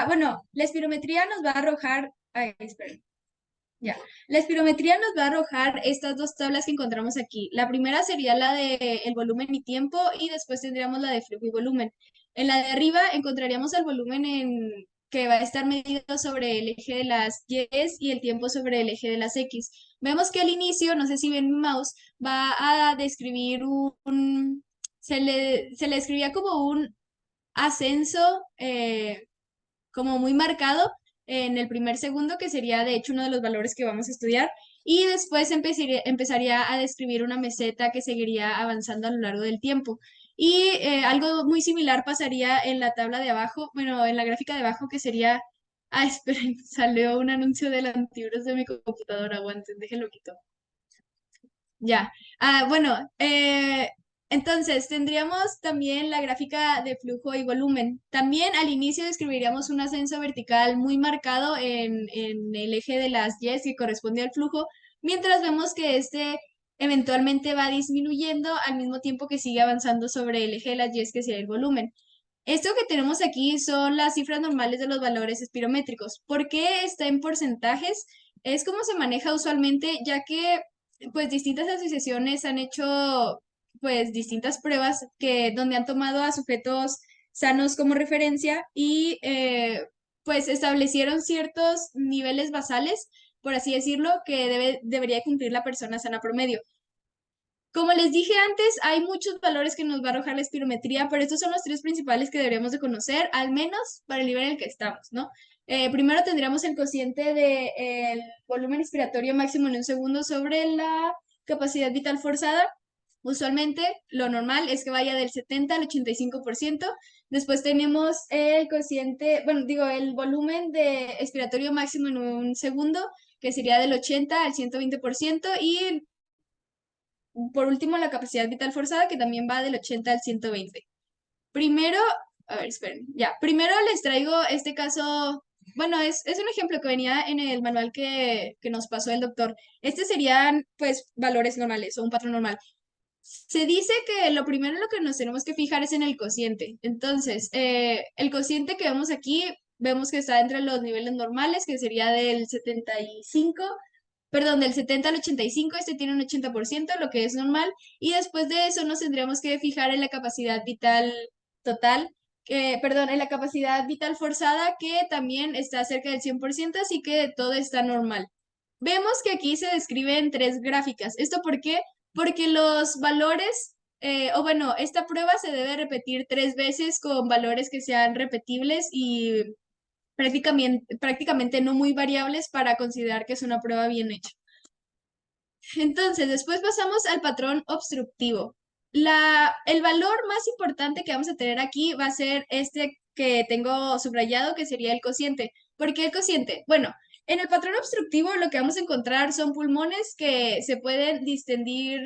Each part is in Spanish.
bueno, la espirometría nos va a arrojar, ay, esperen, ya. La espirometría nos va a arrojar estas dos tablas que encontramos aquí. La primera sería la de el volumen y tiempo y después tendríamos la de flujo y volumen. En la de arriba encontraríamos el volumen que va a estar medido sobre el eje de las Y y el tiempo sobre el eje de las X. Vemos que al inicio, no sé si ven mi mouse, va a describir se le describía como un ascenso como muy marcado en el primer segundo, que sería de hecho uno de los valores que vamos a estudiar, y después empezaría a describir una meseta que seguiría avanzando a lo largo del tiempo. Y algo muy similar pasaría en la tabla de abajo, bueno, en la gráfica de abajo, que sería, ah, esperen, salió un anuncio del antivirus de mi computadora, aguanten, déjenlo quito. Ya. Bueno, entonces tendríamos también la gráfica de flujo y volumen. También al inicio describiríamos un ascenso vertical muy marcado en el eje de las Y que corresponde al flujo, mientras vemos que este eventualmente va disminuyendo al mismo tiempo que sigue avanzando sobre el eje de las Y que sería el volumen. Esto que tenemos aquí son las cifras normales de los valores espirométricos. ¿Por qué está en porcentajes? Es como se maneja usualmente, ya que pues distintas asociaciones han hecho pues distintas pruebas donde han tomado a sujetos sanos como referencia y pues establecieron ciertos niveles basales, por así decirlo, que debería cumplir la persona sana promedio. Como les dije antes, hay muchos valores que nos va a arrojar la espirometría, pero estos son los tres principales que deberíamos de conocer, al menos para el nivel en el que estamos, ¿no? Primero tendríamos el cociente del volumen inspiratorio máximo en un segundo sobre la capacidad vital forzada. Usualmente lo normal es que vaya del 70 al 85%. Después tenemos el cociente, bueno, digo, el volumen de expiratorio máximo en un segundo, que sería del 80 al 120%. Y por último, la capacidad vital forzada, que también va del 80 al 120. Primero, a ver, esperen, ya. Primero les traigo este caso, bueno, es un ejemplo que venía en el manual que nos pasó el doctor. Este serían, pues, valores normales o un patrón normal. Se dice que lo primero en lo que nos tenemos que fijar es en el cociente. Entonces, el cociente que vemos aquí, vemos que está entre los niveles normales, que sería del 75, perdón, del 70 al 85. Este tiene un 80%, lo que es normal, y después de eso nos tendríamos que fijar en la capacidad vital total, perdón, en la capacidad vital forzada, que también está cerca del 100%, así que todo está normal. Vemos que aquí se describen tres gráficas. ¿Esto por qué? Porque los valores, o bueno, esta prueba se debe repetir tres veces con valores que sean repetibles y prácticamente no muy variables para considerar que es una prueba bien hecha. Entonces, después pasamos al patrón obstructivo. El valor más importante que vamos a tener aquí va a ser este que tengo subrayado, que sería el cociente. ¿Por qué el cociente? Bueno, en el patrón obstructivo lo que vamos a encontrar son pulmones que se pueden distendir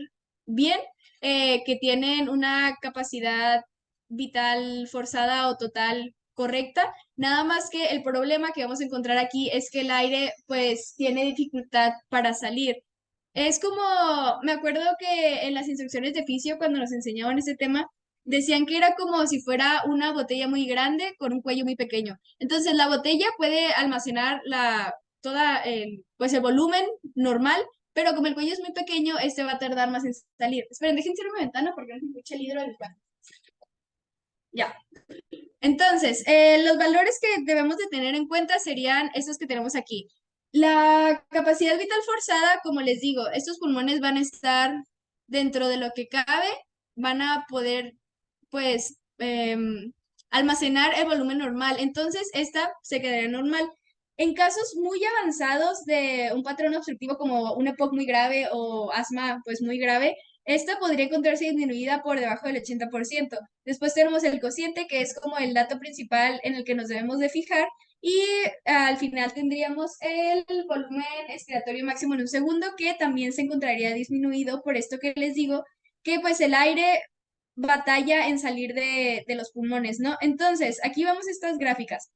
bien, que tienen una capacidad vital forzada o total correcta. Nada más que el problema que vamos a encontrar aquí es que el aire pues tiene dificultad para salir. Es como, me acuerdo que en las instrucciones de fisio, cuando nos enseñaban ese tema, decían que era como si fuera una botella muy grande con un cuello muy pequeño. Entonces, la botella puede almacenar pues el volumen normal, pero como el cuello es muy pequeño, este va a tardar más en salir. Esperen, déjenme cerrar una ventana porque no se escucha el hidro del pan. Ya. Entonces, los valores que debemos de tener en cuenta serían estos que tenemos aquí. La capacidad vital forzada, como les digo, estos pulmones van a estar dentro de lo que cabe, van a poder, pues, almacenar el volumen normal. Entonces, esta se quedaría normal. En casos muy avanzados de un patrón obstructivo como un EPOC muy grave o asma, pues, muy grave, esta podría encontrarse disminuida por debajo del 80%. Después tenemos el cociente, que es como el dato principal en el que nos debemos de fijar. Y al final tendríamos el volumen expiratorio máximo en un segundo, que también se encontraría disminuido por esto que les digo, que pues el aire batalla en salir de los pulmones, ¿no? Entonces, aquí vamos estas gráficas.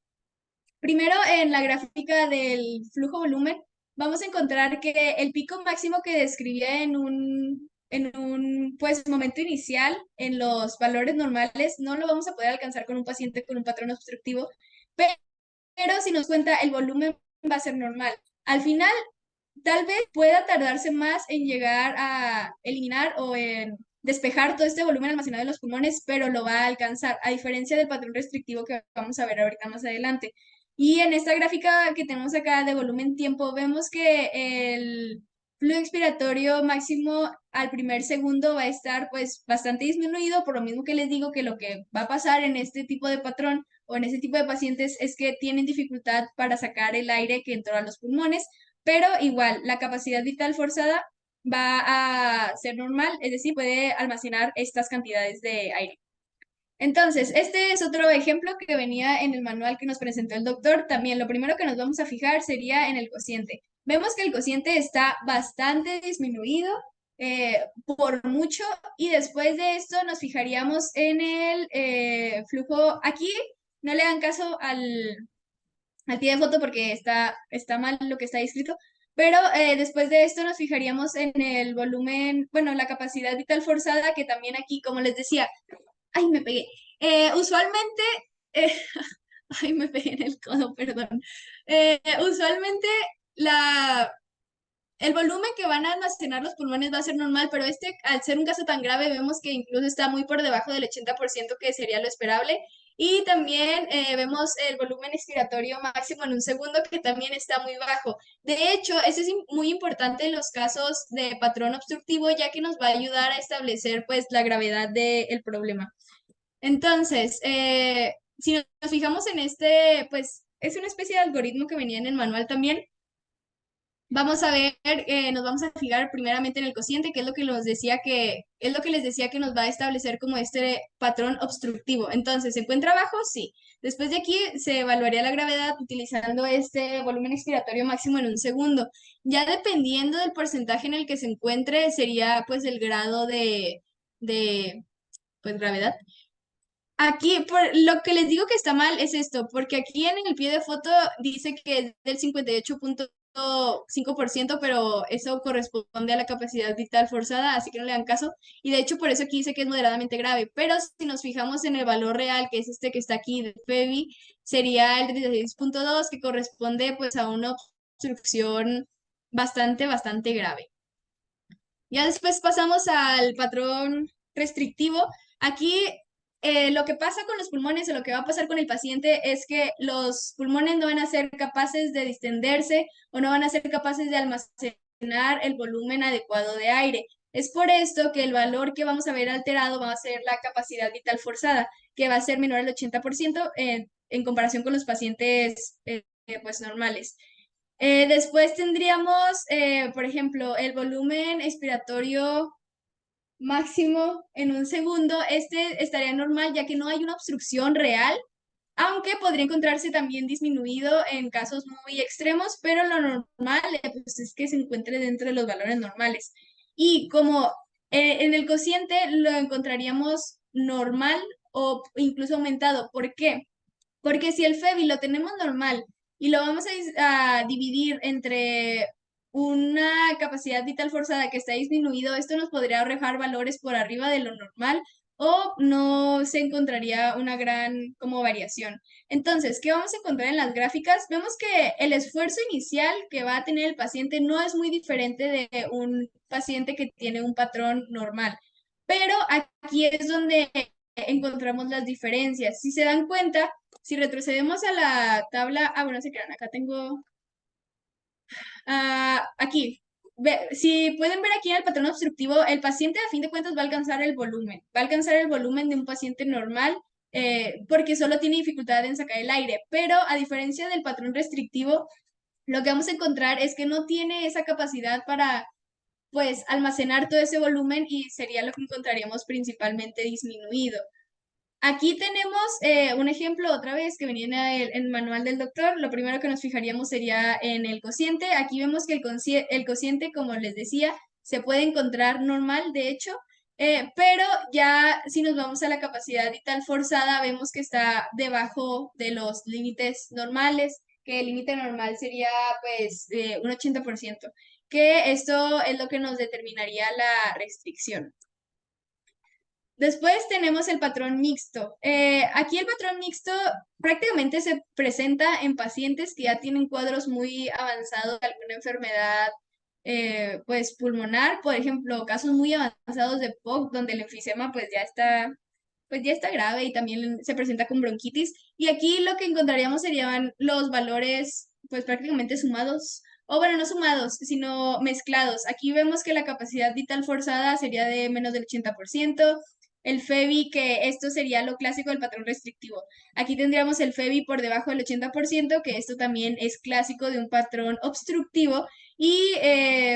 Primero, en la gráfica del flujo volumen, vamos a encontrar que el pico máximo que describía en un pues, momento inicial en los valores normales no lo vamos a poder alcanzar con un paciente con un patrón obstructivo, pero si nos cuenta el volumen va a ser normal. Al final, tal vez pueda tardarse más en llegar a eliminar o en despejar todo este volumen almacenado en los pulmones, pero lo va a alcanzar, a diferencia del patrón restrictivo que vamos a ver ahorita más adelante. Y en esta gráfica que tenemos acá de volumen-tiempo, vemos que el flujo expiratorio máximo al primer segundo va a estar pues bastante disminuido, por lo mismo que les digo que lo que va a pasar en este tipo de patrón o en este tipo de pacientes es que tienen dificultad para sacar el aire que entró a los pulmones, pero igual la capacidad vital forzada va a ser normal, es decir, puede almacenar estas cantidades de aire. Entonces, este es otro ejemplo que venía en el manual que nos presentó el doctor. También lo primero que nos vamos a fijar sería en el cociente. Vemos que el cociente está bastante disminuido por mucho y después de esto nos fijaríamos en el flujo. Aquí no le dan caso al pie de foto porque está mal lo que está escrito, pero después de esto nos fijaríamos en el volumen, bueno, la capacidad vital forzada, que también aquí, como les decía, ay, me pegué. Usualmente, eh, ay, me pegué en el codo, perdón. Usualmente la, el volumen que van a almacenar los pulmones va a ser normal, pero este, al ser un caso tan grave, vemos que incluso está muy por debajo del 80%, que sería lo esperable. Y también vemos el volumen expiratorio máximo en un segundo, que también está muy bajo. De hecho, eso es muy importante en los casos de patrón obstructivo, ya que nos va a ayudar a establecer pues la gravedad del problema. Entonces, si nos fijamos en este, pues es una especie de algoritmo que venía en el manual también. Vamos a ver, nos vamos a fijar primeramente en el cociente, que es lo que nos decía que, es lo que les decía que nos va a establecer como este patrón obstructivo. Entonces, ¿se encuentra abajo? Sí. Después de aquí se evaluaría la gravedad utilizando este volumen expiratorio máximo en un segundo. Ya dependiendo del porcentaje en el que se encuentre, sería pues el grado de pues gravedad. Aquí, por lo que les digo que está mal es esto, porque aquí en el pie de foto dice que es del 58,5%, pero eso corresponde a la capacidad vital forzada, así que no le dan caso. Y de hecho, por eso aquí dice que es moderadamente grave. Pero si nos fijamos en el valor real, que es este que está aquí de FEBI, sería el 36,2, que corresponde pues a una obstrucción bastante grave. Ya después pasamos al patrón restrictivo. Aquí lo que pasa con los pulmones o lo que va a pasar con el paciente es que los pulmones no van a ser capaces de distenderse o no van a ser capaces de almacenar el volumen adecuado de aire. Es por esto que el valor que vamos a ver alterado va a ser la capacidad vital forzada, que va a ser menor al 80% en comparación con los pacientes pues normales. Después tendríamos, por ejemplo, el volumen expiratorio máximo en un segundo. Este estaría normal ya que no hay una obstrucción real, aunque podría encontrarse también disminuido en casos muy extremos, pero lo normal pues, es que se encuentre dentro de los valores normales. Y como en el cociente lo encontraríamos normal o incluso aumentado. ¿Por qué? Porque si el FEBI lo tenemos normal y lo vamos a dividir entre una capacidad vital forzada que está disminuido, esto nos podría arrojar valores por arriba de lo normal o no se encontraría una gran como variación. Entonces, ¿qué vamos a encontrar en las gráficas? Vemos que el esfuerzo inicial que va a tener el paciente no es muy diferente de un paciente que tiene un patrón normal, pero aquí es donde encontramos las diferencias. Si se dan cuenta, si retrocedemos a la tabla, bueno, se quedan, acá tengo, aquí, si pueden ver aquí en el patrón obstructivo, el paciente a fin de cuentas va a alcanzar el volumen, va a alcanzar el volumen de un paciente normal porque solo tiene dificultad en sacar el aire, pero a diferencia del patrón restrictivo, lo que vamos a encontrar es que no tiene esa capacidad para pues almacenar todo ese volumen y sería lo que encontraríamos principalmente disminuido. Aquí tenemos un ejemplo otra vez que venía en el manual del doctor. Lo primero que nos fijaríamos sería en el cociente. Aquí vemos que el cociente, como les decía, se puede encontrar normal, de hecho, pero ya si nos vamos a la capacidad vital forzada, vemos que está debajo de los límites normales, que el límite normal sería pues un 80%, que esto es lo que nos determinaría la restricción. Después tenemos el patrón mixto. Aquí el patrón mixto prácticamente se presenta en pacientes que ya tienen cuadros muy avanzados de alguna enfermedad, pues pulmonar, por ejemplo, casos muy avanzados de POC, donde el enfisema pues ya está grave y también se presenta con bronquitis. Y aquí lo que encontraríamos serían los valores, pues prácticamente sumados, o bueno, no sumados, sino mezclados. Aquí vemos que la capacidad vital forzada sería de menos del 80%. El FEBI, que esto sería lo clásico del patrón restrictivo. Aquí tendríamos el FEBI por debajo del 80%, que esto también es clásico de un patrón obstructivo. Y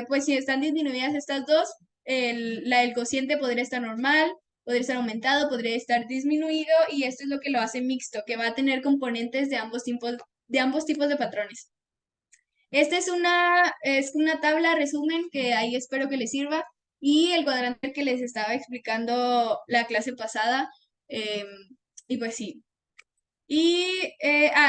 pues si están disminuidas estas dos, el cociente podría estar normal, podría estar aumentado, podría estar disminuido, y esto es lo que lo hace mixto, que va a tener componentes de ambos tipos de patrones. Esta es una tabla resumen que ahí espero que les sirva, y el cuadrante que les estaba explicando la clase pasada. em, y pues sí.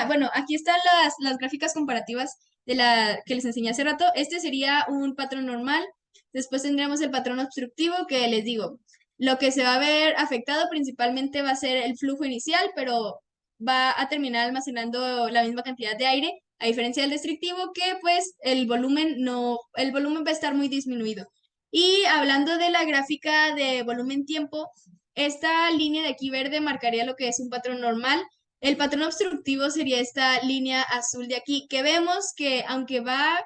Bueno, aquí están las gráficas comparativas de la que les enseñé hace rato. Este sería un patrón normal. Después tendremos el patrón obstructivo, que les digo, lo que se va a ver afectado principalmente va a ser el flujo inicial, pero va a terminar almacenando la misma cantidad de aire, a diferencia del restrictivo, que pues el volumen no, el volumen va a estar muy disminuido. Y hablando de la gráfica de volumen-tiempo, esta línea de aquí verde marcaría lo que es un patrón normal. El patrón obstructivo sería esta línea azul de aquí, que vemos que aunque va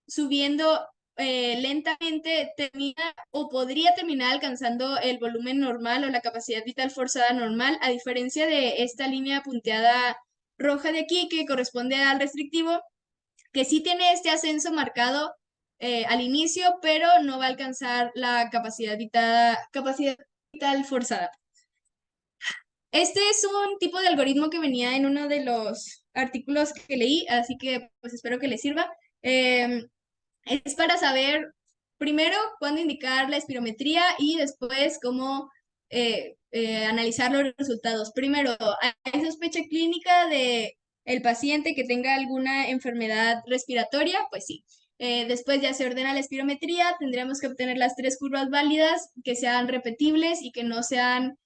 subiendo lentamente, termina o podría terminar alcanzando el volumen normal o la capacidad vital forzada normal, a diferencia de esta línea punteada roja de aquí, que corresponde al restrictivo, que sí tiene este ascenso marcado al inicio, pero no va a alcanzar la capacidad vital forzada. Este es un tipo de algoritmo que venía en uno de los artículos que leí, así que pues espero que les sirva. Eh, es para saber primero cuándo indicar la espirometría y después cómo analizar los resultados. Primero, ¿hay sospecha clínica de el paciente que tenga alguna enfermedad respiratoria? Pues sí. Después ya se ordena la espirometría, tendríamos que obtener las tres curvas válidas que sean repetibles y que no sean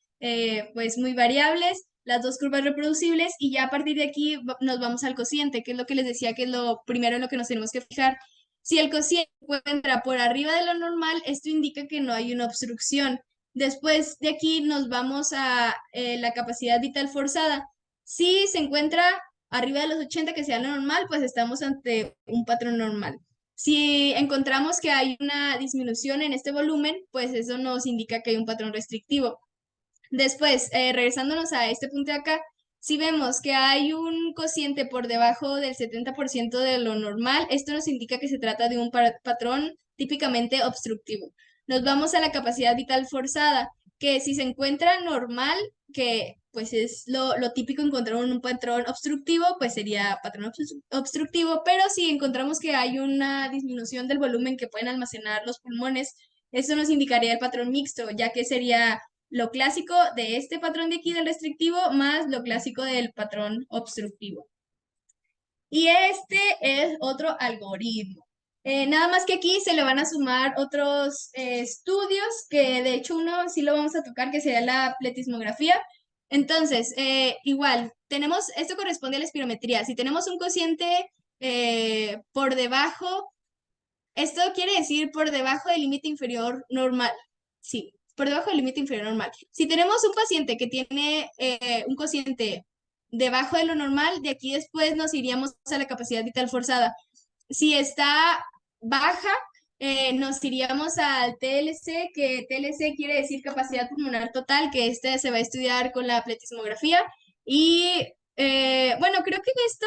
pues muy variables, las dos curvas reproducibles, y ya a partir de aquí nos vamos al cociente, que es lo que les decía que es lo primero en lo que nos tenemos que fijar. Si el cociente se encuentra por arriba de lo normal, esto indica que no hay una obstrucción. Después de aquí nos vamos a la capacidad vital forzada. Si se encuentra arriba de los 80, que sea lo normal, pues estamos ante un patrón normal. Si encontramos que hay una disminución en este volumen, pues eso nos indica que hay un patrón restrictivo. Después, regresándonos a este punto de acá, si vemos que hay un cociente por debajo del 70% de lo normal, esto nos indica que se trata de un patrón típicamente obstructivo. Nos vamos a la capacidad vital forzada, que si se encuentra normal, que pues es lo típico encontrar un patrón obstructivo, pues sería patrón obstructivo, pero si encontramos que hay una disminución del volumen que pueden almacenar los pulmones, esto nos indicaría el patrón mixto, ya que sería lo clásico de este patrón de aquí del restrictivo más lo clásico del patrón obstructivo. Y este es otro algoritmo. Nada más que aquí se le van a sumar otros estudios, que de hecho uno sí lo vamos a tocar, que sería la pletismografía. Entonces, igual, esto corresponde a la espirometría. Si tenemos un cociente por debajo, esto quiere decir por debajo del límite inferior normal. Sí, por debajo del límite inferior normal. Si tenemos un paciente que tiene un cociente debajo de lo normal, de aquí después nos iríamos a la capacidad vital forzada. Si está baja, nos iríamos al TLC, que TLC quiere decir capacidad pulmonar total, que este se va a estudiar con la pletismografía. Y bueno, creo que esto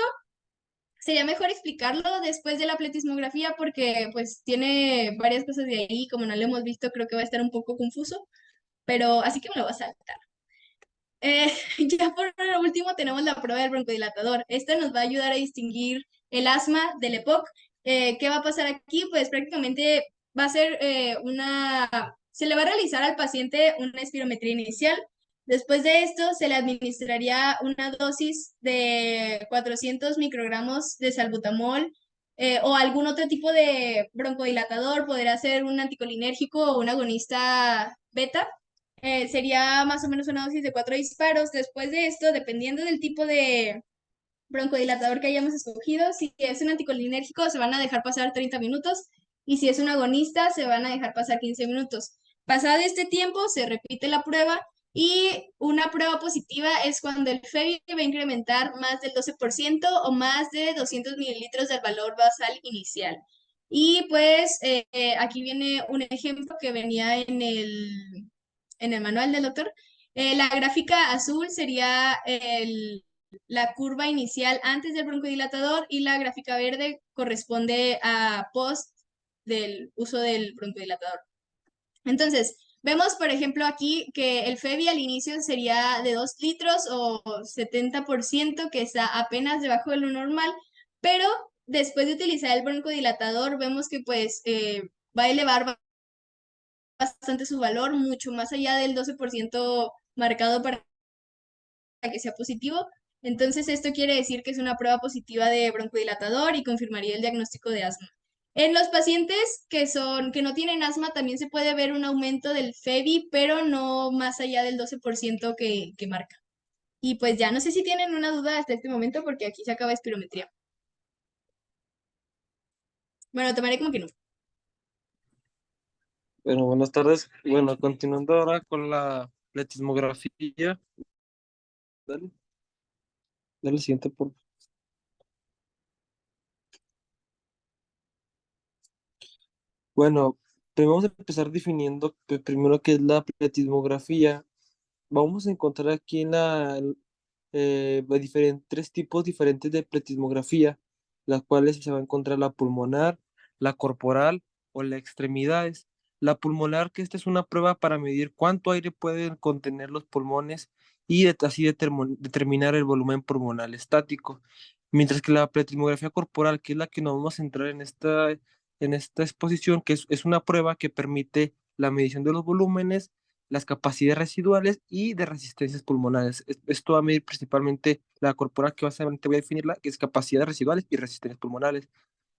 sería mejor explicarlo después de la pletismografía, porque pues tiene varias cosas de ahí, como no lo hemos visto, creo que va a estar un poco confuso, pero así que me lo vas a saltar. Eh, ya por último tenemos la prueba del broncodilatador. Esta nos va a ayudar a distinguir el asma del EPOC. ¿Qué va a pasar aquí? Pues prácticamente va a ser se le va a realizar al paciente una espirometría inicial. Después de esto, se le administraría una dosis de 400 microgramos de salbutamol o algún otro tipo de broncodilatador. Podría ser un anticolinérgico o un agonista beta. sería más o menos una dosis de 4 disparos. Después de esto, dependiendo del tipo de broncodilatador que hayamos escogido, si es un anticolinérgico, se van a dejar pasar 30 minutos y si es un agonista, se van a dejar pasar 15 minutos. Pasado este tiempo, se repite la prueba y una prueba positiva es cuando el FEVI va a incrementar más del 12% o más de 200 mililitros del valor basal inicial. Y pues aquí viene un ejemplo que venía en el manual del doctor. La gráfica azul sería la curva inicial antes del broncodilatador y la gráfica verde corresponde a post del uso del broncodilatador. Entonces, vemos, por ejemplo, aquí que el FEBI al inicio sería de 2 litros o 70%, que está apenas debajo de lo normal, pero después de utilizar el broncodilatador, vemos que pues va a elevar bastante su valor, mucho más allá del 12% marcado para que sea positivo. Entonces, esto quiere decir que es una prueba positiva de broncodilatador y confirmaría el diagnóstico de asma. En los pacientes que no tienen asma, también se puede ver un aumento del FEBI, pero no más allá del 12% que marca. Y pues ya no sé si tienen una duda hasta este momento, porque aquí se acaba espirometría. Bueno, tomaré como que no. Bueno, buenas tardes. Bueno, continuando ahora con la pletismografía. Dale, dale el siguiente, por favor. Bueno, primero vamos a empezar definiendo primero qué es la pletismografía. Vamos a encontrar aquí en tres tipos diferentes de pletismografía, las cuales se va a encontrar la pulmonar, la corporal o la extremidades. La pulmonar, que esta es una prueba para medir cuánto aire pueden contener los pulmones y así determinar el volumen pulmonar estático. Mientras que la pletismografía corporal, que es la que nos vamos a centrar en esta exposición, que es una prueba que permite la medición de los volúmenes, las capacidades residuales y de resistencias pulmonares. Esto va a medir principalmente la corporal, que básicamente voy a definirla, que es capacidades residuales y resistencias pulmonares.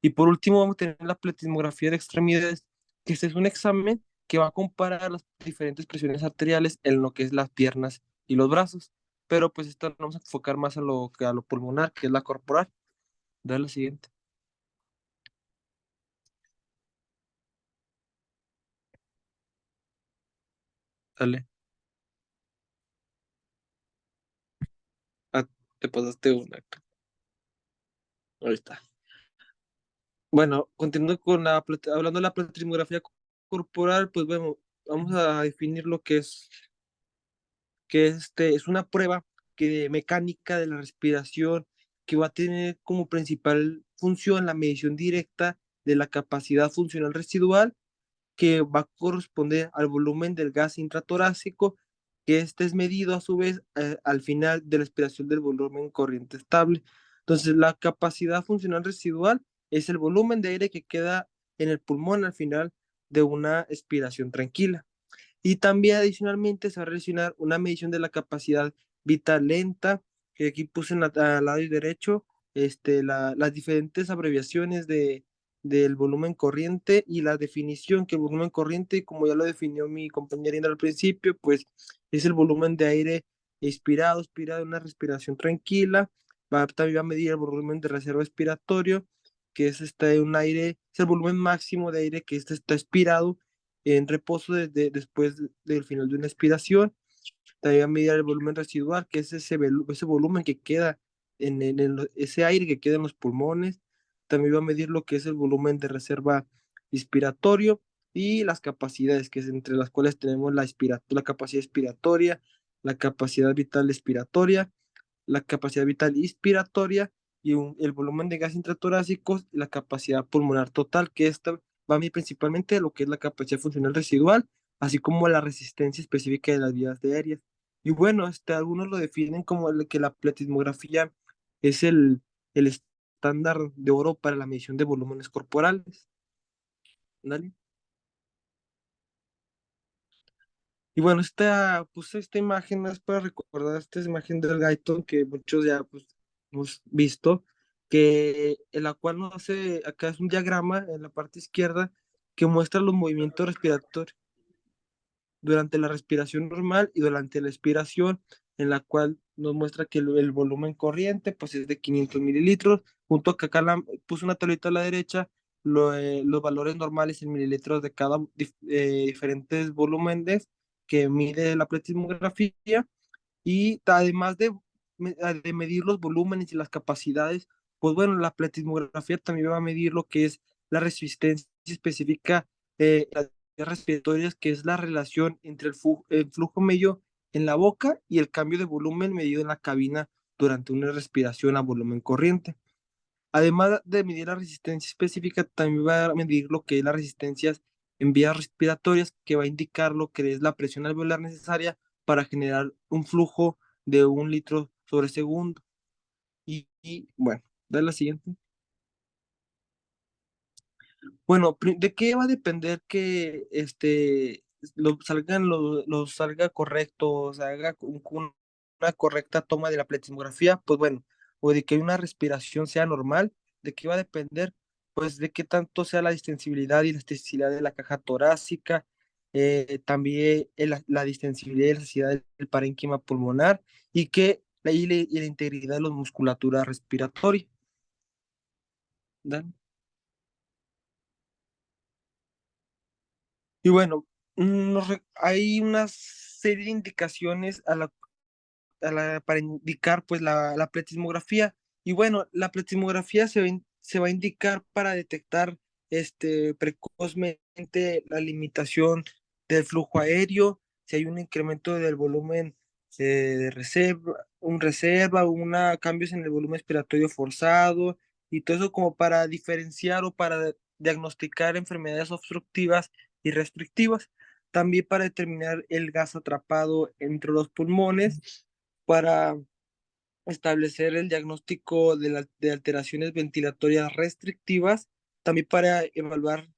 Y por último vamos a tener la pletismografía de extremidades, que este es un examen que va a comparar las diferentes presiones arteriales en lo que es las piernas y los brazos. Pero pues esto vamos a enfocar más a lo pulmonar, que es la corporal. Dale la siguiente. Dale. Ah, te pasaste una. Ahí está. Bueno, continuando con hablando de la pletismografía corporal, pues bueno, vamos a definir lo que es una prueba mecánica de la respiración que va a tener como principal función la medición directa de la capacidad funcional residual que va a corresponder al volumen del gas intratorácico, que este es medido a su vez al final de la expiración del volumen corriente estable. Entonces, la capacidad funcional residual es el volumen de aire que queda en el pulmón al final de una expiración tranquila. Y también adicionalmente se va a relacionar una medición de la capacidad vital lenta, que aquí puse al lado derecho las diferentes abreviaciones del volumen corriente y la definición que el volumen corriente, como ya lo definió mi compañerina al principio, pues es el volumen de aire expirado en una respiración tranquila. También va a medir el volumen de reserva expiratorio, que es un aire, es el volumen máximo de aire que está expirado en reposo después del final de una expiración. También va a medir el volumen residual, que es ese volumen que queda ese aire que queda en los pulmones. También va a medir lo que es el volumen de reserva inspiratorio y las capacidades, que es entre las cuales tenemos la capacidad expiratoria, la capacidad vital expiratoria, la capacidad vital inspiratoria y el volumen de gas intratorácico y la capacidad pulmonar total, que esta va a medir principalmente lo que es la capacidad funcional residual, así como la resistencia específica de las vías aéreas. Y bueno, algunos lo definen como que la pletismografía es el estándar de oro para la medición de volúmenes corporales. ¿Vale? Y bueno, puse esta imagen es para recordar esta imagen del Guyton que muchos ya pues, hemos visto, en la cual no sé, acá es un diagrama en la parte izquierda que muestra los movimientos respiratorios. durante la respiración normal y durante la expiración, en la cual nos muestra que el volumen corriente pues es de 500 mililitros, junto a que acá puse una tablita a la derecha, los valores normales en mililitros de cada diferentes volúmenes que mide la pletismografía, y además de medir los volúmenes y las capacidades, pues bueno, la pletismografía también va a medir lo que es la resistencia específica las vías respiratorias, que es la relación entre el flujo medio en la boca y el cambio de volumen medido en la cabina durante una respiración a volumen corriente. Además de medir la resistencia específica, también va a medir lo que es las resistencias en vías respiratorias, que va a indicar lo que es la presión alveolar necesaria para generar un flujo de 1 litro sobre segundo. Bueno, da la siguiente. Bueno, ¿de qué va a depender que salga correcto, o sea, haga una correcta toma de la pletismografía? Pues bueno, o de que una respiración sea normal. ¿De qué va a depender? Pues de qué tanto sea la distensibilidad y elasticidad de la caja torácica, también la distensibilidad y elasticidad del parénquima pulmonar, y la integridad de la musculatura respiratoria. ¿Dan? Y bueno, hay una serie de indicaciones para indicar pues la pletismografía. Y bueno, la pletismografía se va a indicar para detectar precozmente la limitación del flujo aéreo, si hay un incremento del volumen de reserva, cambios en el volumen expiratorio forzado, y todo eso como para diferenciar o para diagnosticar enfermedades obstructivas y restrictivas. También para determinar el gas atrapado entre los pulmones, para establecer el diagnóstico de alteraciones ventilatorias restrictivas, también para evaluar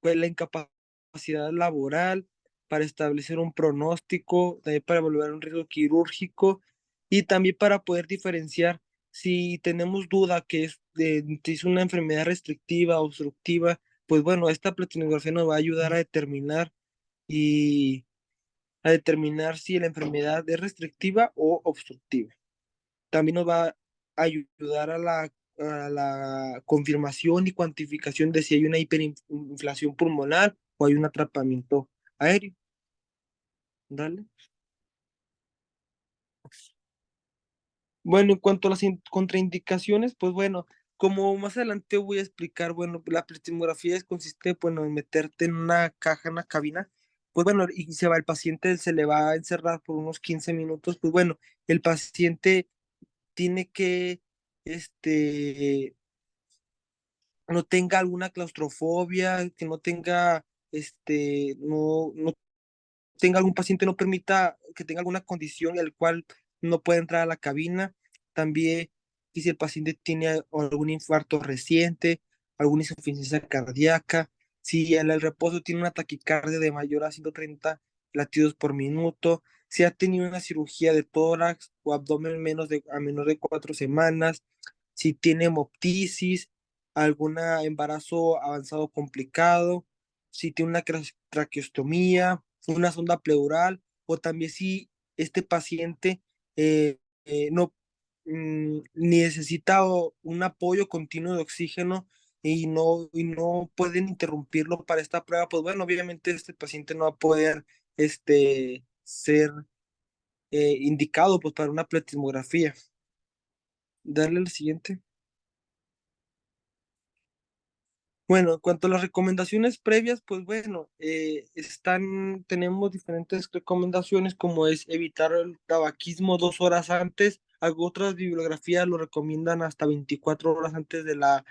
pues, la incapacidad laboral, para establecer un pronóstico, también para evaluar un riesgo quirúrgico, y también para poder diferenciar si tenemos duda que si es una enfermedad restrictiva o obstructiva. Pues bueno, esta platinografía nos va a ayudar y a determinar si la enfermedad es restrictiva o obstructiva. También nos va a ayudar a la confirmación y cuantificación de si hay una hiperinflación pulmonar o hay un atrapamiento aéreo. Dale. Bueno, en cuanto a las contraindicaciones, pues bueno, como más adelante voy a explicar, bueno, la pletismografía consiste, bueno, en meterte en una caja, en una cabina, pues bueno, y el paciente se le va a encerrar por unos 15 minutos, pues bueno, el paciente tiene que, no tenga alguna claustrofobia, que no tenga, no tenga algún paciente, no permita que tenga alguna condición en la cual no pueda entrar a la cabina. También, y si el paciente tiene algún infarto reciente, alguna insuficiencia cardíaca, si en el reposo tiene una taquicardia de mayor a 130 latidos por minuto, si ha tenido una cirugía de tórax o abdomen a menos de 4 semanas, si tiene hemoptisis, algún embarazo avanzado complicado, si tiene una traqueostomía, una sonda pleural, o también si este paciente no ni necesita un apoyo continuo de oxígeno y no pueden interrumpirlo para esta prueba. Pues bueno, obviamente este paciente no va a poder ser indicado pues para una pletismografía. Darle al siguiente. Bueno, en cuanto a las recomendaciones previas, pues bueno, tenemos diferentes recomendaciones, como es evitar el tabaquismo 2 horas antes. Otras bibliografías lo recomiendan hasta 24 horas antes de la,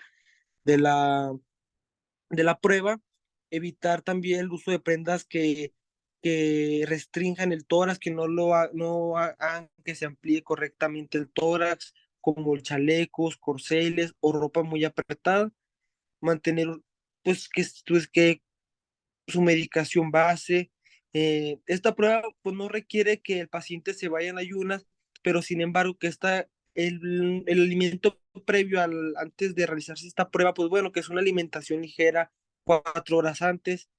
de la prueba. Evitar también el uso de prendas que restrinjan el tórax, que no hagan que se amplíe correctamente el tórax, como chalecos, corceles o ropa muy apretada. Mantener pues que su medicación base. Esta prueba pues no requiere que el paciente se vaya en ayunas, pero sin embargo que el alimento previo antes de realizarse esta prueba, pues bueno, que es una alimentación ligera 4 horas antes,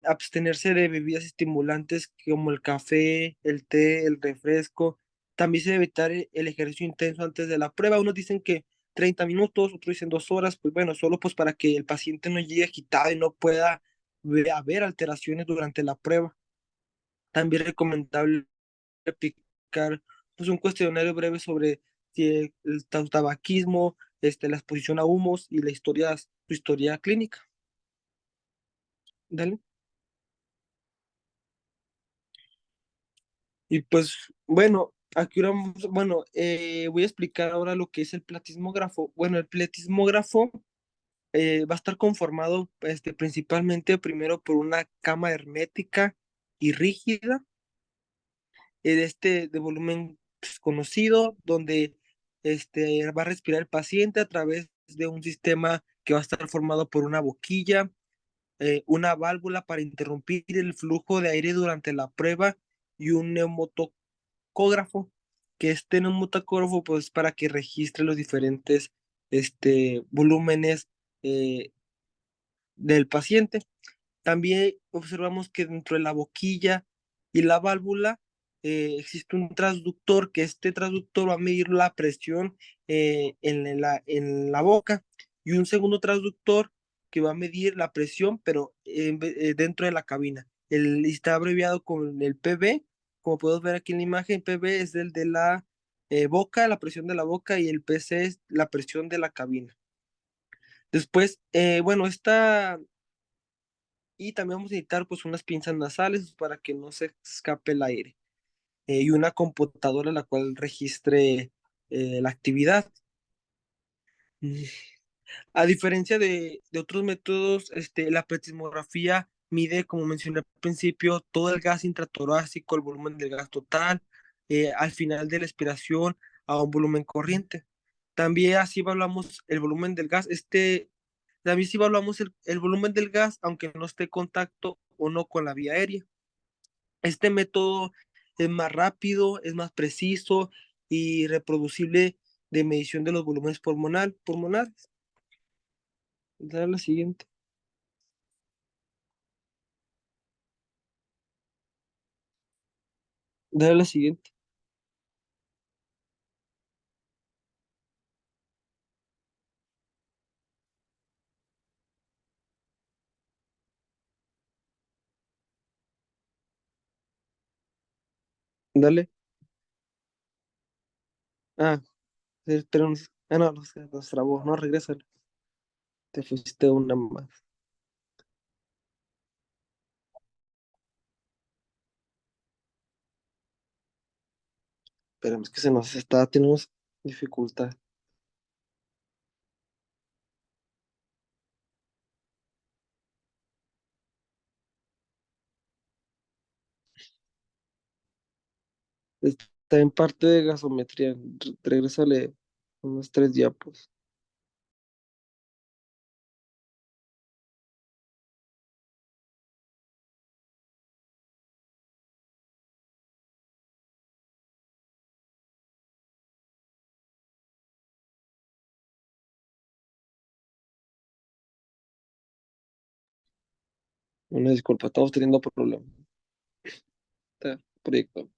abstenerse de bebidas estimulantes como el café, el té, el refresco. También se debe evitar el ejercicio intenso antes de la prueba. Unos dicen que 30 minutos, otros dicen 2 horas, pues bueno, solo pues para que el paciente no llegue agitado y no pueda haber alteraciones durante la prueba. También es recomendable aplicar pues, un cuestionario breve sobre si el tabaquismo, la exposición a humos y la historia, su historia clínica. Dale. Y pues bueno, aquí bueno, voy a explicar ahora lo que es el platismógrafo. Bueno, el platismógrafo va a estar conformado principalmente primero por una cama hermética y rígida, de volumen pues, conocido, donde va a respirar el paciente a través de un sistema que va a estar formado por una boquilla, una válvula para interrumpir el flujo de aire durante la prueba y un neumotocógrafo, que neumotocógrafo pues para que registre los diferentes volúmenes eh, del paciente. También observamos que dentro de la boquilla y la válvula existe un transductor, que este transductor va a medir la presión en la boca, y un segundo transductor que va a medir la presión, pero dentro de la cabina. Está abreviado con el PB, como podemos ver aquí en la imagen. PB es el de la boca, la presión de la boca, y el PC es la presión de la cabina. Después, bueno, y también vamos a necesitar pues unas pinzas nasales para que no se escape el aire, y una computadora la cual registre la actividad. Mm, A diferencia de otros métodos, la pletismografía mide, como mencioné al principio, todo el gas intratorácico, el volumen del gas total, al final de la expiración a un volumen corriente. También así evaluamos el volumen del gas. También sí evaluamos el volumen del gas, aunque no esté en contacto o no con la vía aérea. Este método es más rápido, es más preciso y reproducible de medición de los volúmenes pulmonares. Dale la siguiente. Dale la siguiente. Dale. Ah, tenemos. Ah, no, nos trabó. No, regresa. Te fuiste una más. Pero es que tenemos dificultad. Está en parte de gasometría. Regrésale unos 3 diapos. Una disculpa, estamos teniendo problemas. Proyecto.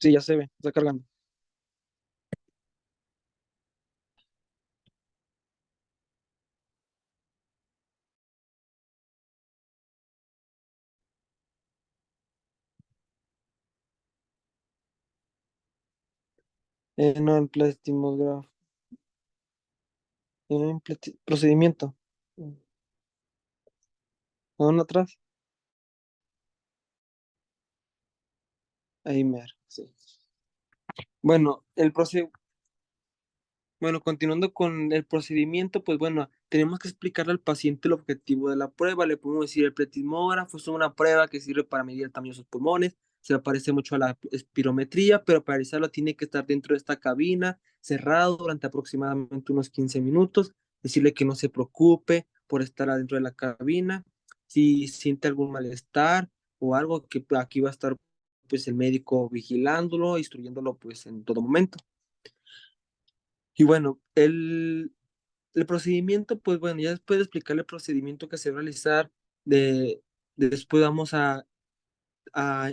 Sí, ya se ve, está cargando. No, el plastimógrafo, procedimiento. ¿Aún atrás? Ahí mero, sí. Bueno, bueno, continuando con el procedimiento, pues bueno, tenemos que explicarle al paciente el objetivo de la prueba. Le podemos decir, el pletismógrafo es una prueba que sirve para medir el tamaño de sus pulmones, se le parece mucho a la espirometría, pero para realizarlo tiene que estar dentro de esta cabina, cerrado durante aproximadamente unos 15 minutos. Decirle que no se preocupe por estar adentro de la cabina. Si siente algún malestar o algo, que aquí va a estar pues el médico vigilándolo, instruyéndolo pues en todo momento. Y bueno, el procedimiento, pues bueno, ya después de explicarle el procedimiento que se va a realizar, después vamos a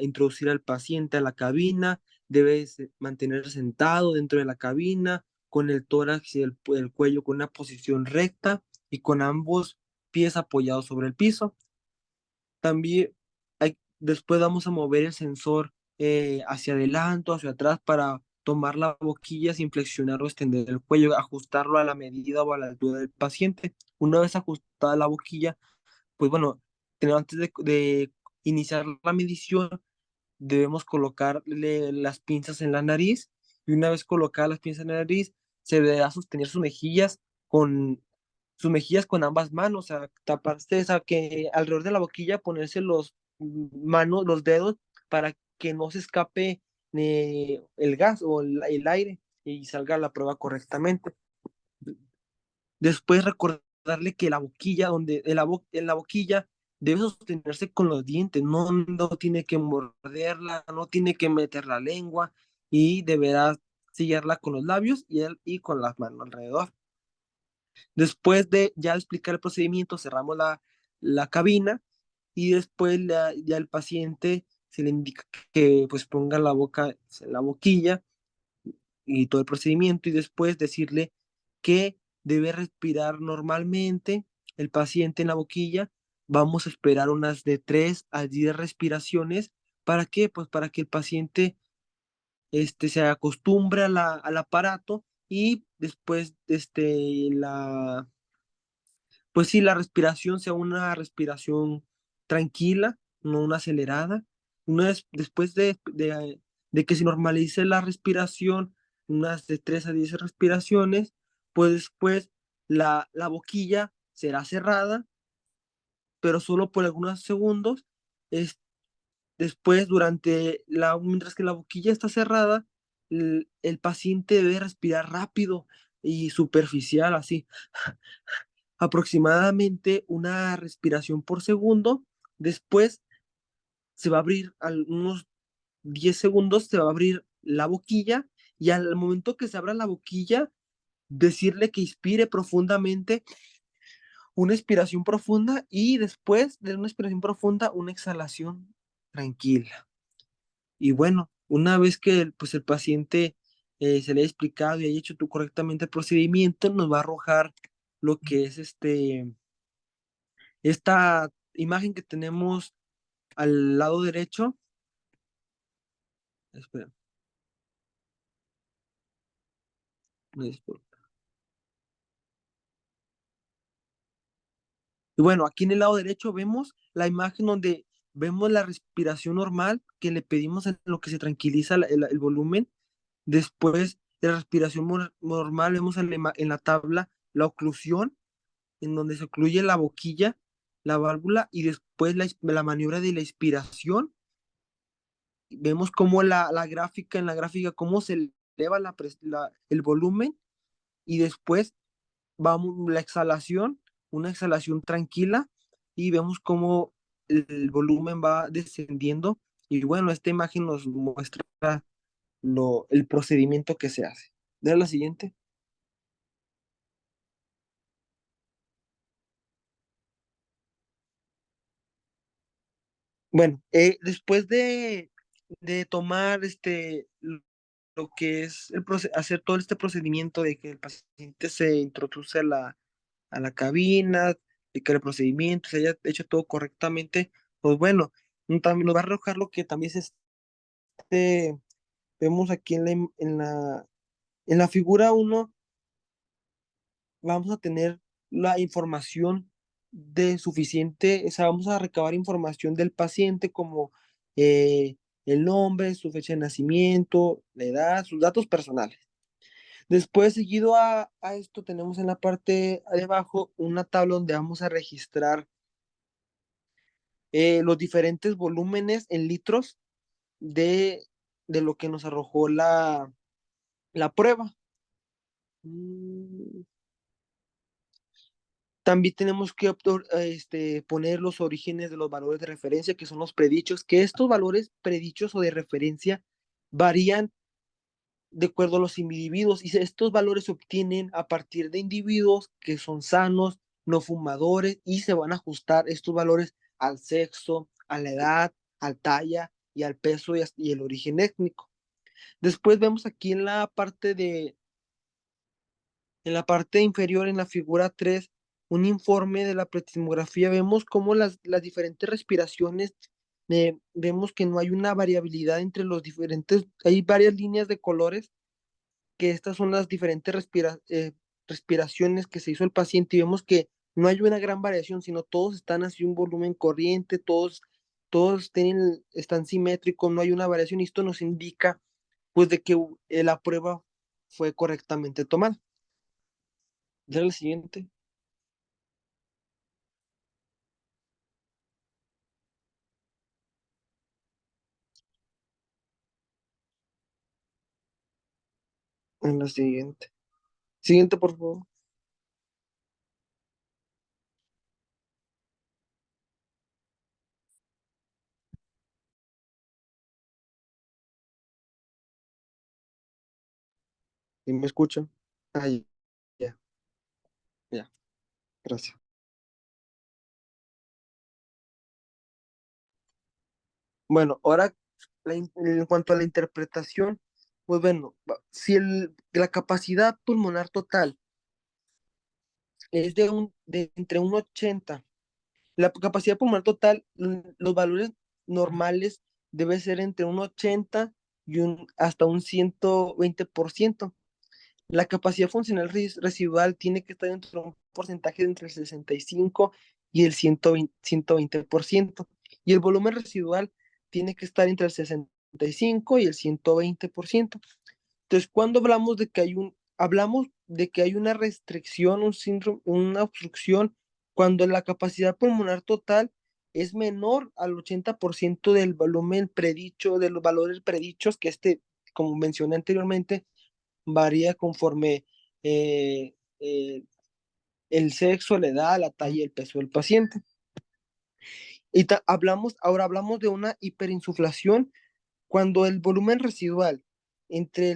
introducir al paciente a la cabina, debe mantener sentado dentro de la cabina, con el tórax y el cuello con una posición recta y con ambos pies apoyados sobre el piso. También después vamos a mover el sensor hacia adelante o hacia atrás para tomar la boquilla sin flexionar o extender el cuello, ajustarlo a la medida o a la altura del paciente. Una vez ajustada la boquilla, pues bueno, antes de iniciar la medición, debemos colocarle las pinzas en la nariz y una vez colocadas las pinzas en la nariz, se deberá sostener sus mejillas con ambas manos, o sea, taparse, o sea, que alrededor de la boquilla ponerse los dedos para que no se escape el gas o el aire y salga la prueba correctamente. Después recordarle que la boquilla, en la boquilla debe sostenerse con los dientes, no tiene que morderla, no tiene que meter la lengua y deberá sellarla con los labios y con las manos alrededor. Después de ya explicar el procedimiento, cerramos la cabina y después ya el paciente se le indica que pues ponga la boca en la boquilla y todo el procedimiento y después decirle que debe respirar normalmente el paciente en la boquilla. Vamos a esperar unas de 3 a 10 respiraciones. ¿Para qué? Pues para que el paciente se acostumbre al aparato y después pues sí, la respiración sea una respiración tranquila, no una acelerada. Después de que se normalice la respiración, unas de 3 a 10 respiraciones, pues después la boquilla será cerrada, pero solo por algunos segundos. Es, Después, mientras que la boquilla está cerrada, el paciente debe respirar rápido y superficial, así aproximadamente una respiración por segundo. Después se va a abrir unos 10 segundos, se va a abrir la boquilla y al momento que se abra la boquilla, decirle que inspire profundamente, una expiración profunda y después de una expiración profunda, una exhalación tranquila. Y bueno, una vez que pues, el paciente se le ha explicado y haya hecho tú correctamente el procedimiento, nos va a arrojar lo que es esta imagen que tenemos al lado derecho. Espera, disculpa. Y bueno, aquí en el lado derecho vemos la imagen donde vemos la respiración normal que le pedimos en lo que se tranquiliza el volumen. Después de la respiración normal, vemos en la tabla la oclusión, en donde se ocluye la boquilla, la válvula, y después la maniobra de la expiración. Vemos cómo en la gráfica, cómo se eleva el volumen y después vamos la exhalación, una exhalación tranquila y vemos cómo el volumen va descendiendo y bueno, esta imagen nos muestra el procedimiento que se hace. ¿De la siguiente? Bueno, después de tomar lo que es hacer todo este procedimiento de que el paciente se introduce a la cabina, de que el procedimiento se haya hecho todo correctamente, pues bueno, también nos va a arrojar lo que también este, vemos aquí en la figura uno, vamos a tener la información de suficiente, o sea, vamos a recabar información del paciente como el nombre, su fecha de nacimiento, la edad, sus datos personales. Después, seguido a esto, tenemos en la parte de abajo una tabla donde vamos a registrar los diferentes volúmenes en litros de, de lo que nos arrojó la prueba. Mm, También tenemos que poner los orígenes de los valores de referencia, que son los predichos, que estos valores predichos o de referencia varían de acuerdo a los individuos y estos valores se obtienen a partir de individuos que son sanos, no fumadores y se van a ajustar estos valores al sexo, a la edad, al talla y al peso y el origen étnico. Después vemos aquí en la parte inferior, en la figura 3, un informe de la pletismografía. Vemos cómo las diferentes respiraciones, vemos que no hay una variabilidad entre los diferentes, hay varias líneas de colores, que estas son las diferentes respiraciones que se hizo el paciente y vemos que no hay una gran variación, sino todos están así un volumen corriente, todos están simétricos, no hay una variación y esto nos indica pues de que la prueba fue correctamente tomada. Ya la siguiente, en la siguiente. Siguiente, por favor. ¿Sí me escuchan? Ahí, ya, ya, gracias. Bueno, ahora en cuanto a la interpretación, pues bueno, si la capacidad pulmonar total es de entre un 80, la capacidad pulmonar total, los valores normales debe ser entre un 80 y hasta un 120%. La capacidad funcional residual tiene que estar entre un porcentaje de entre el 65 y el 120%. Y el volumen residual tiene que estar entre el 65 y el 120%. Entonces, cuando hablamos de que hay una restricción, un síndrome, una obstrucción, cuando la capacidad pulmonar total es menor al 80% del volumen predicho, de los valores predichos, que como mencioné anteriormente, varía conforme eh, eh, el sexo, la edad, la talla y el peso del paciente. Y ahora hablamos de una hiperinsuflación cuando el volumen residual entre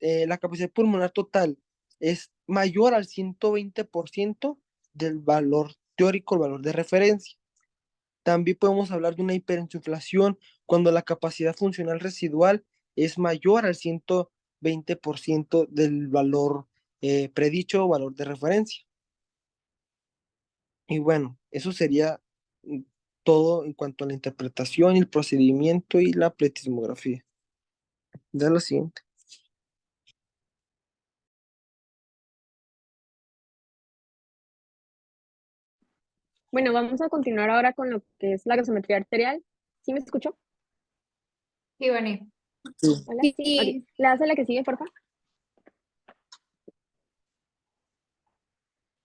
la capacidad pulmonar total es mayor al 120% del valor teórico, el valor de referencia. También podemos hablar de una hiperinsuflación cuando la capacidad funcional residual es mayor al 120% del valor predicho o valor de referencia. Y bueno, eso sería mm, todo en cuanto a la interpretación, el procedimiento y la pletismografía. Ya lo siguiente. Bueno, vamos a continuar ahora con lo que es la gasometría arterial. ¿Sí me escuchó? Sí, Vani. Sí. Hola, sí. Ok. Sí. ¿La hace la que sigue, por favor?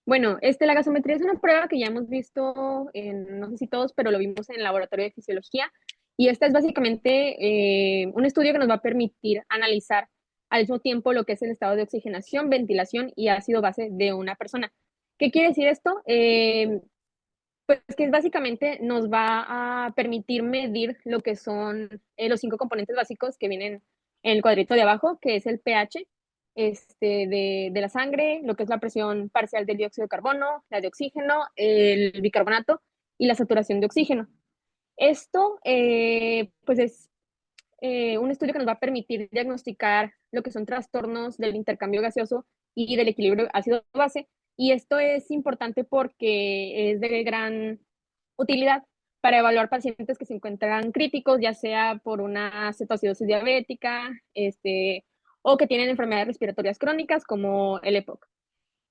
Bueno, la gasometría es una prueba que ya hemos visto en, no sé si todos, pero lo vimos en el laboratorio de fisiología. Y esta es básicamente un estudio que nos va a permitir analizar al mismo tiempo lo que es el estado de oxigenación, ventilación y ácido base de una persona. ¿Qué quiere decir esto? Pues que básicamente nos va a permitir medir lo que son los 5 componentes básicos que vienen en el cuadrito de abajo, que es el pH de la sangre, lo que es la presión parcial del dióxido de carbono, la de oxígeno, el bicarbonato y la saturación de oxígeno. Esto, pues es un estudio que nos va a permitir diagnosticar lo que son trastornos del intercambio gaseoso y del equilibrio ácido-base. Y esto es importante porque es de gran utilidad para evaluar pacientes que se encuentran críticos, ya sea por una cetoacidosis diabética, o que tienen enfermedades respiratorias crónicas como el EPOC.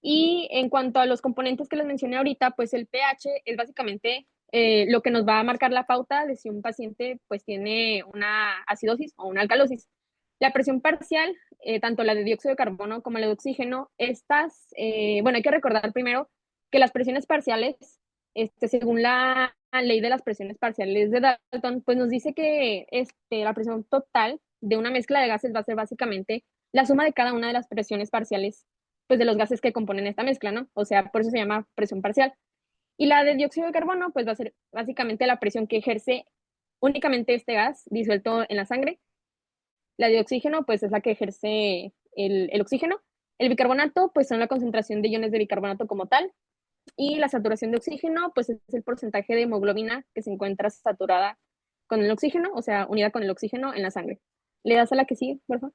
Y en cuanto a los componentes que les mencioné ahorita, pues el pH es básicamente lo que nos va a marcar la pauta de si un paciente pues tiene una acidosis o una alcalosis. La presión parcial, tanto la de dióxido de carbono como la de oxígeno, bueno, hay que recordar primero que las presiones parciales, según la ley de las presiones parciales de Dalton, pues nos dice que la presión total de una mezcla de gases va a ser básicamente la suma de cada una de las presiones parciales pues de los gases que componen esta mezcla, ¿no? O sea, por eso se llama presión parcial. Y la de dióxido de carbono, pues va a ser básicamente la presión que ejerce únicamente este gas disuelto en la sangre. La de oxígeno, pues es la que ejerce el oxígeno. El bicarbonato, pues son la concentración de iones de bicarbonato como tal. Y la saturación de oxígeno, pues es el porcentaje de hemoglobina que se encuentra saturada con el oxígeno, o sea, unida con el oxígeno en la sangre. ¿Le das a la que sigue, por favor?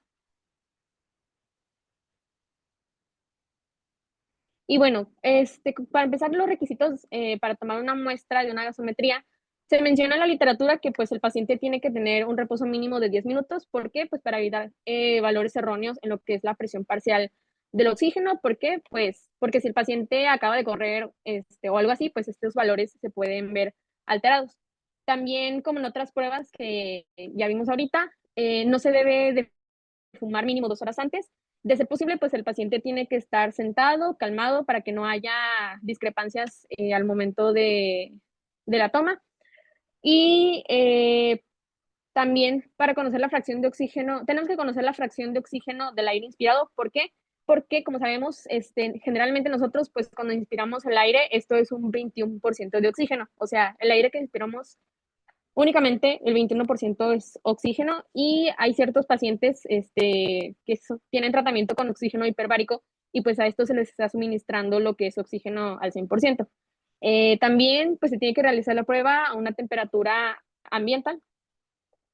Y bueno, para empezar los requisitos para tomar una muestra de una gasometría, se menciona en la literatura que pues el paciente tiene que tener un reposo mínimo de 10 minutos. ¿Por qué? Pues para evitar valores erróneos en lo que es la presión parcial del oxígeno. ¿Por qué? Pues porque si el paciente acaba de correr o algo así, pues estos valores se pueden ver alterados. También, como en otras pruebas que ya vimos ahorita, no se debe de fumar mínimo 2 horas antes. De ser posible, pues el paciente tiene que estar sentado, calmado, para que no haya discrepancias al momento de la toma. Y también para conocer la fracción de oxígeno, tenemos que conocer la fracción de oxígeno del aire inspirado. ¿Por qué? Porque, como sabemos, generalmente nosotros, pues cuando inspiramos el aire, esto es un 21% de oxígeno. O sea, el aire que inspiramos únicamente el 21% es oxígeno y hay ciertos pacientes tienen tratamiento con oxígeno hiperbárico y pues a esto se les está suministrando lo que es oxígeno al 100%. También pues se tiene que realizar la prueba a una temperatura ambiental.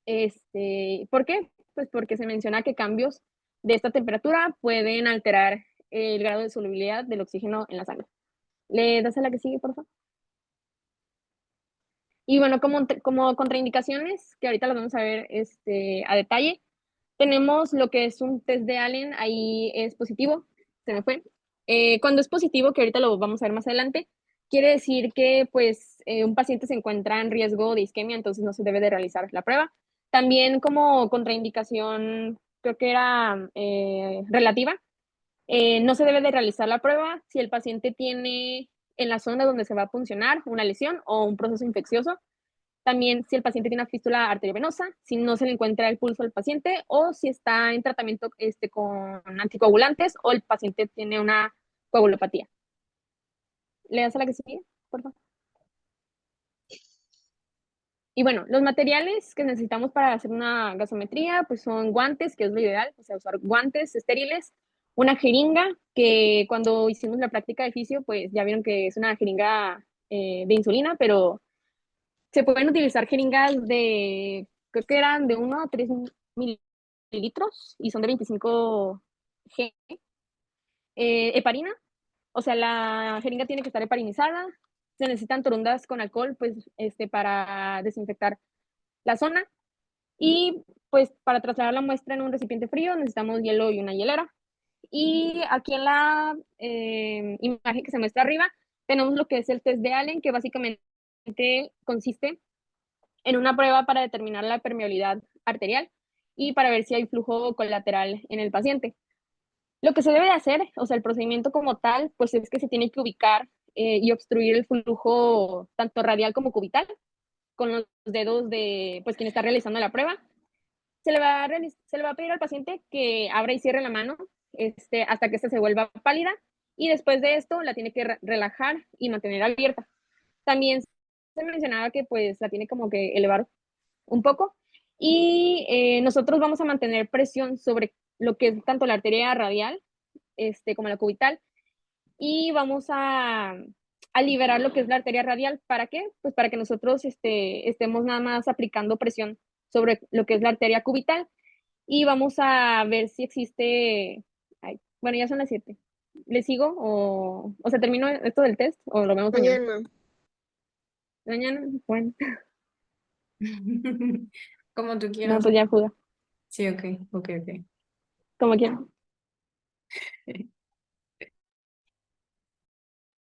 ¿Por qué? Pues porque se menciona que cambios de esta temperatura pueden alterar el grado de solubilidad del oxígeno en la sangre. ¿Le das a la que sigue, por favor? Y bueno, como contraindicaciones, que ahorita las vamos a ver a detalle, tenemos lo que es un test de Allen, ahí es positivo, se me fue. Cuando es positivo, que ahorita lo vamos a ver más adelante, quiere decir que pues un paciente se encuentra en riesgo de isquemia, entonces no se debe de realizar la prueba. También como contraindicación, creo que era relativa, no se debe de realizar la prueba si el paciente tiene en la zona donde se va a puncionar una lesión o un proceso infeccioso. También si el paciente tiene una fístula arteriovenosa, si no se le encuentra el pulso al paciente o si está en tratamiento con anticoagulantes o el paciente tiene una coagulopatía. ¿Le das a la que sigue, por favor? Y bueno, los materiales que necesitamos para hacer una gasometría, pues son guantes, que es lo ideal, o sea, usar guantes estériles, una jeringa, que cuando hicimos la práctica de fisio, pues ya vieron que es una jeringa de insulina, pero se pueden utilizar jeringas creo que eran de 1 a 3 mililitros y son de 25 G. Heparina, o sea, la jeringa tiene que estar heparinizada. Se necesitan torundas con alcohol, pues, para desinfectar la zona. Y pues para trasladar la muestra en un recipiente frío necesitamos hielo y una hielera. Y aquí en la imagen que se muestra arriba tenemos lo que es el test de Allen, que básicamente consiste en una prueba para determinar la permeabilidad arterial y para ver si hay flujo colateral en el paciente. Lo que se debe de hacer, o sea, el procedimiento como tal, pues es que se tiene que ubicar y obstruir el flujo tanto radial como cubital con los dedos de pues quien está realizando la prueba. Se le va a pedir al paciente que abra y cierre la mano hasta que ésta se vuelva pálida y después de esto la tiene que relajar y mantener abierta. También se mencionaba que pues la tiene como que elevar un poco y nosotros vamos a mantener presión sobre lo que es tanto la arteria radial como la cubital y vamos a liberar lo que es la arteria radial. ¿Para qué? Pues para que nosotros estemos nada más aplicando presión sobre lo que es la arteria cubital. Y vamos a ver si existe, bueno, ya son las 7. ¿Le sigo o sea, termino esto del test o lo vemos mañana? Mañana. Mañana, bueno, Como tú no, quieras. pues ya juega, Sí, ok, ok, ok. como quieran.